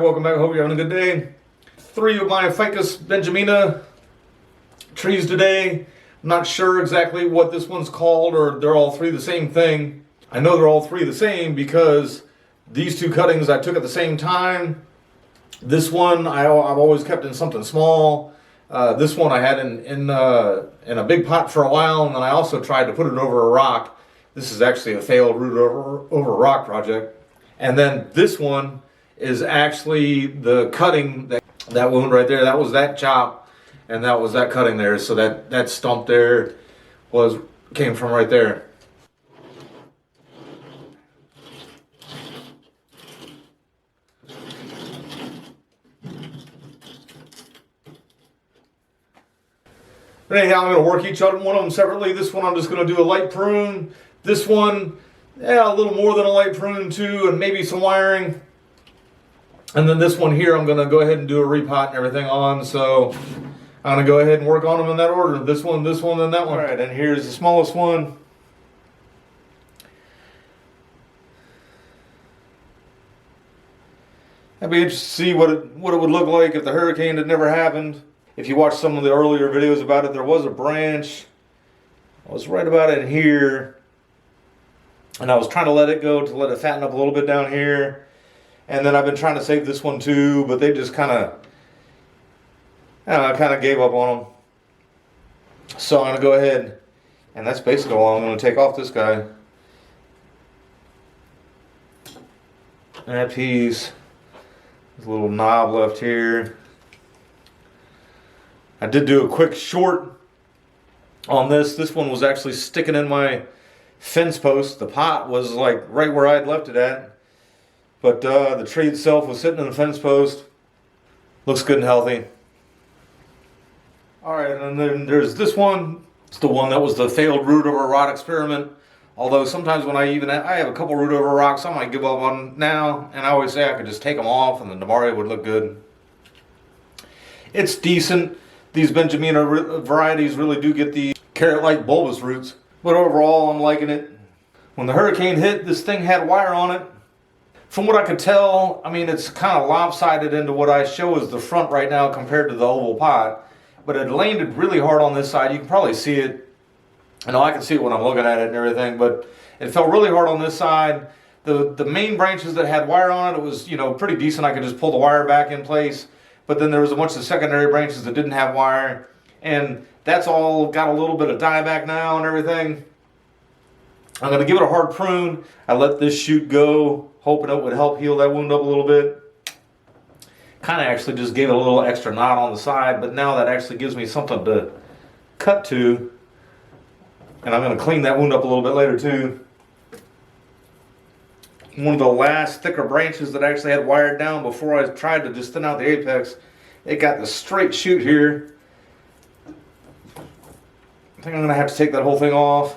welcome back. I hope you're having a good day. 3 of my Ficus Benjamina trees today. I'm not sure exactly what this one's called, or they're all 3 the same thing. I know they're all 3 the same because these 2 cuttings I took at the same time. This one I've always kept in something small. This one I had in a big pot for a while, and then I also tried to put it over a rock. This is actually a failed root over rock project. And then this one is actually the cutting, that wound right there. That was that chop, and that was that cutting there. So that stump there came from right there. But anyhow, I'm going to work each one of them separately. This one I'm just going to do a light prune. This one, yeah, a little more than a light prune too, and maybe some wiring. And then this one here, I'm going to go ahead and do a repot and everything on. So I'm going to go ahead and work on them in that order. This one, and that one. All right, and here's the smallest one. I'd be interested to see what it would look like if the hurricane had never happened. If you watch some of the earlier videos about it, there was a branch. I was right about in here. And I was trying to let it go to let it fatten up a little bit down here. And then I've been trying to save this one too, but they just kind of gave up on them. So I'm going to go ahead, and that's basically all I'm going to take off this guy. That piece. There's a little knob left here. I did do a quick short on this. This one was actually sticking in my fence post. The pot was like right where I had left it at. But the tree itself was sitting in the fence post. Looks good and healthy. Alright, and then there's this one. It's the one that was the failed root over rot experiment. Although sometimes when I have a couple root over rocks I might give up on now. And I always say I could just take them off and then tomorrow it would look good. It's decent. These Benjamina varieties really do get the carrot-like bulbous roots. But overall, I'm liking it. When the hurricane hit, this thing had wire on it. From what I could tell, I mean, it's kind of lopsided into what I show as the front right now compared to the oval pot. But it landed really hard on this side. You can probably see it. I know I can see it when I'm looking at it and everything, but it fell really hard on this side. The main branches that had wire on it was, pretty decent. I could just pull the wire back in place. But then there was a bunch of secondary branches that didn't have wire. And that's all got a little bit of dieback now and everything. I'm going to give it a hard prune. I let this shoot go, hoping it would help heal that wound up a little bit. Kind of actually just gave it a little extra knot on the side, but now that actually gives me something to cut to. And I'm going to clean that wound up a little bit later too. One of the last thicker branches that actually had wired down before I tried to just thin out the apex. It got the straight shoot here. I think I'm going to have to take that whole thing off.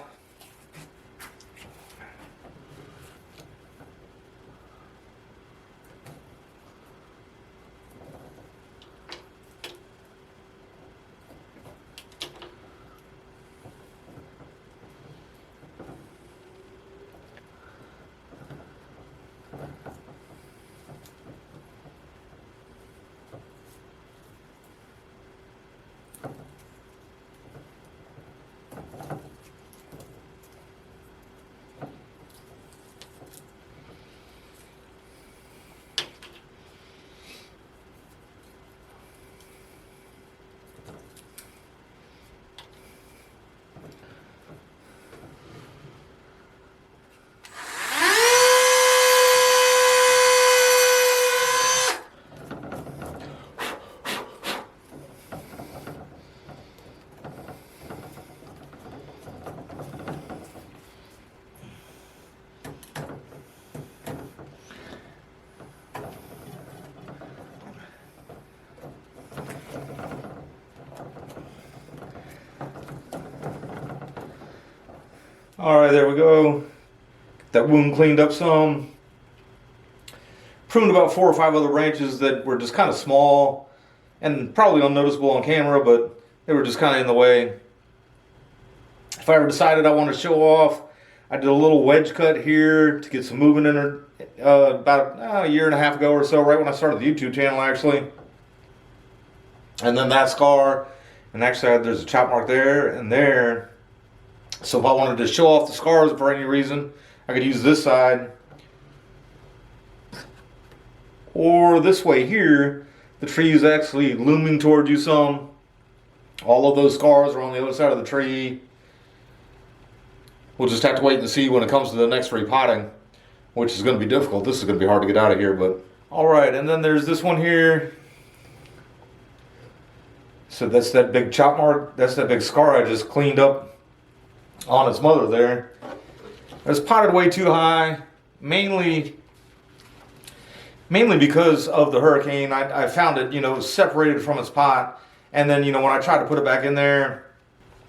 Alright, there we go. Get that wound cleaned up some. Pruned about 4 or 5 other branches that were just kind of small and probably unnoticeable on camera, but they were just kind of in the way. If I ever decided I want to show off, I did a little wedge cut here to get some movement about a year and a half ago or so, right when I started the YouTube channel, actually. And then that scar, and actually there's a chop mark there and there. So if I wanted to show off the scars for any reason, I could use this side. Or this way here, the tree is actually looming towards you some. All of those scars are on the other side of the tree. We'll just have to wait and see when it comes to the next repotting, which is going to be difficult. This is going to be hard to get out of here, but all right. And then there's this one here. So that's that big chop mark. That's that big scar I just cleaned up on its mother there. It's potted way too high, mainly because of the hurricane. I found it, separated from its pot. And then, when I tried to put it back in there,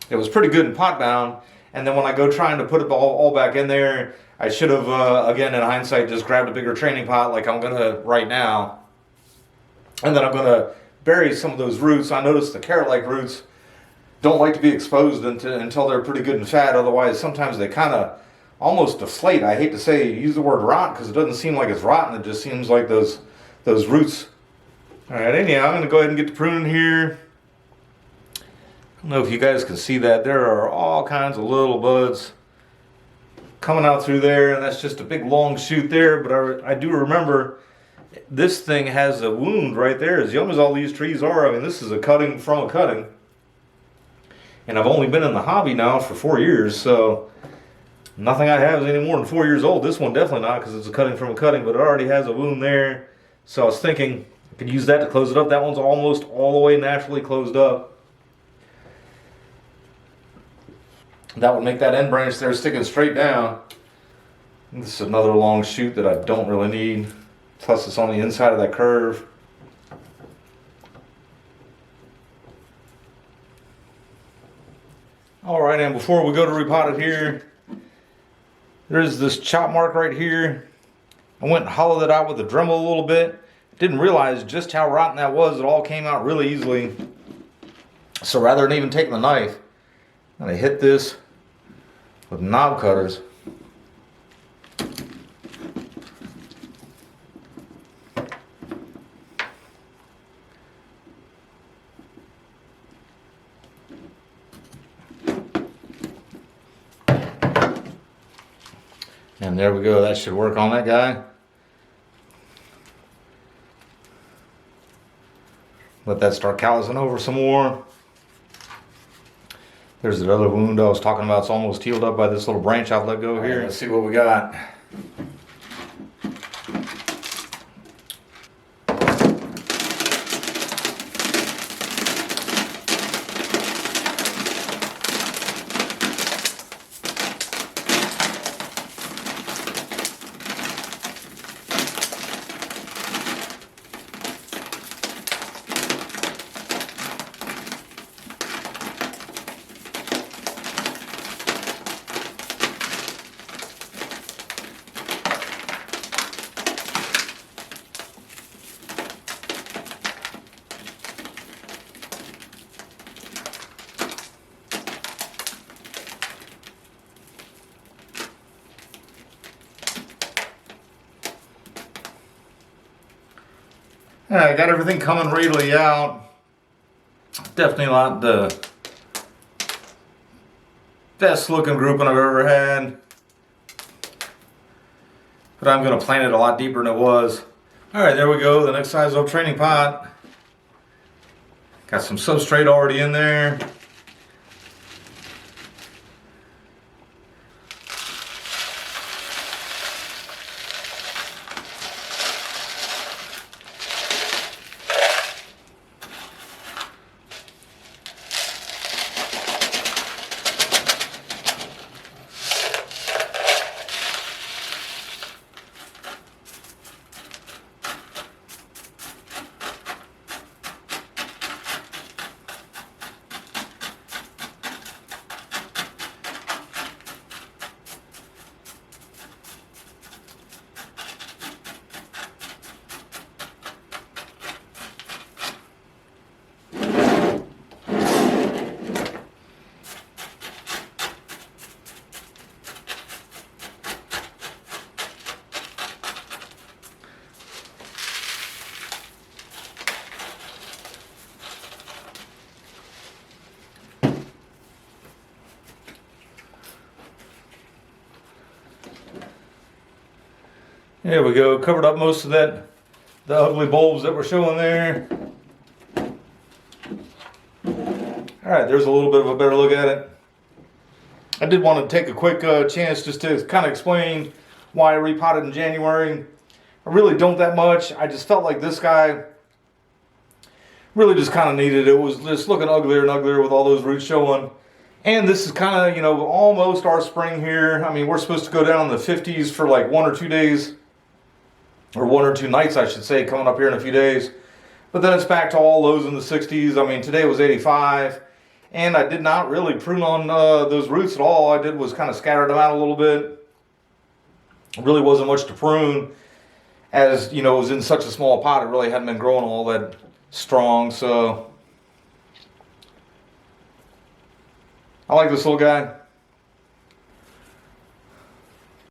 it was pretty good and pot bound. And then when I go trying to put it all back in there, I should have, again, in hindsight, just grabbed a bigger training pot like I'm going to right now. And then I'm going to bury some of those roots. I noticed the carrot-like roots don't like to be exposed until they're pretty good and fat. Otherwise, sometimes they kind of almost deflate. I hate to use the word rot because it doesn't seem like it's rotten. It just seems like those roots. All right, anyhow, I'm going to go ahead and get the pruning here. I don't know if you guys can see that. There are all kinds of little buds coming out through there, and that's just a big long shoot there. But I do remember this thing has a wound right there. As young as all these trees are, I mean, this is a cutting from a cutting. And I've only been in the hobby now for 4 years, so nothing I have is any more than 4 years old. This one definitely not, because it's a cutting from a cutting, but it already has a wound there. So I was thinking I could use that to close it up. That one's almost all the way naturally closed up. That would make that end branch there sticking straight down. This is another long shoot that I don't really need. Plus it's on the inside of that curve. Alright, and before we go to repot it here, there's this chop mark right here. I went and hollowed it out with a Dremel a little bit. Didn't realize just how rotten that was. It all came out really easily. So rather than even taking the knife, I'm going to hit this with knob cutters. And there we go. That should work on that guy. Let that start callousing over some more. There's another wound I was talking about. It's almost healed up by this little branch I've let go here. Let's see what we got. I got everything coming readily out. Definitely not the best looking grouping I've ever had. But I'm going to plant it a lot deeper than it was. Alright, there we go. The next size up training pot. Got some substrate already in there. There we go, covered up most of that, the ugly bulbs that we're showing there. Alright, there's a little bit of a better look at it. I did want to take a quick chance just to kind of explain why I repotted in January. I really don't that much. I just felt like this guy really just kind of needed it. It was just looking uglier and uglier with all those roots showing. And this is kind of, you know, almost our spring here. I mean, we're supposed to go down in the 50s for like 1 or 2 days. Or 1 or 2 nights, I should say, coming up here in a few days. But then it's back to all lows in the 60s. I mean, today was 85. And I did not really prune on those roots at all. All I did was kind of scatter them out a little bit. It really wasn't much to prune. As, you know, it was in such a small pot, it really hadn't been growing all that strong. So I like this little guy.